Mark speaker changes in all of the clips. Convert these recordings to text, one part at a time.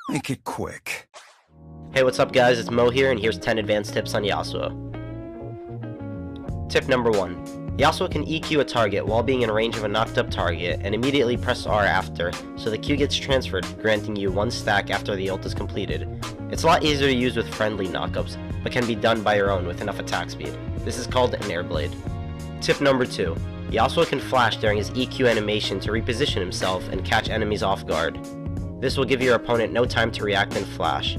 Speaker 1: Make it quick.
Speaker 2: Hey, what's up guys, it's Mo here, and here's 10 advanced tips on Yasuo. Tip number 1. Yasuo can EQ a target while being in range of a knocked up target, and immediately press R after, so the Q gets transferred, granting you 1 stack after the ult is completed. It's a lot easier to use with friendly knockups, but can be done by your own with enough attack speed. This is called an air blade. Tip number 2. Yasuo can flash during his EQ animation to reposition himself and catch enemies off guard. This will give your opponent no time to react and flash.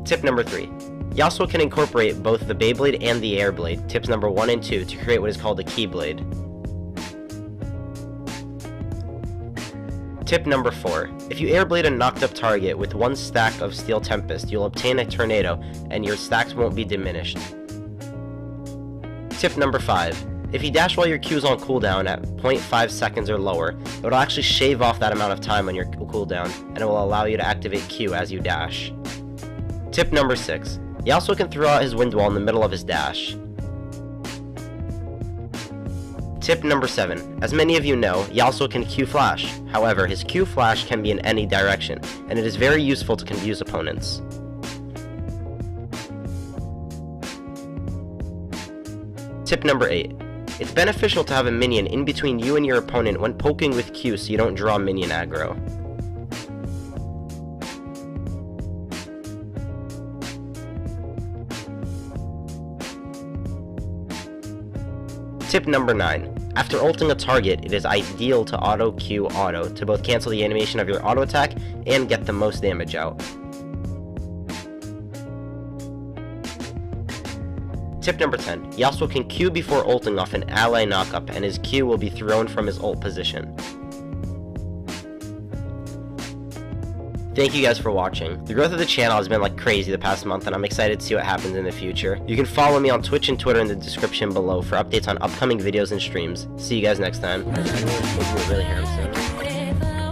Speaker 2: Tip number 3. Yasuo can incorporate both the Beyblade and the air blade, tips number 1 and 2, to create what is called a keyblade. Tip number 4. If you airblade a knocked up target with 1 stack of Steel Tempest, you'll obtain a tornado, and your stacks won't be diminished. Tip number 5. If you dash while your Q is on cooldown at 0.5 seconds or lower, it will actually shave off that amount of time on your cooldown, and it will allow you to activate Q as you dash. Tip number 6. Yasuo can throw out his wind wall in the middle of his dash. Tip number 7. As many of you know, Yasuo can Q flash. However, his Q flash can be in any direction, and it is very useful to confuse opponents. Tip number 8. It's beneficial to have a minion in between you and your opponent when poking with Q so you don't draw minion aggro. Tip number 9. After ulting a target, it is ideal to auto Q auto to both cancel the animation of your auto attack and get the most damage out. Tip number 10. Yasuo can Q before ulting off an ally knockup, and his Q will be thrown from his ult position. Thank you guys for watching. The growth of the channel has been like crazy the past month, and I'm excited to see what happens in the future. You can follow me on Twitch and Twitter in the description below for updates on upcoming videos and streams. See you guys next time. Really handsome.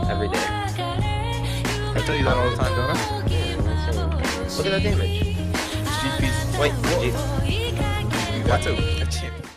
Speaker 2: Every day.
Speaker 3: I tell you that all the time, don't I?
Speaker 2: Yeah, look at that damage.
Speaker 3: GP's.
Speaker 2: Wait,
Speaker 3: You got to.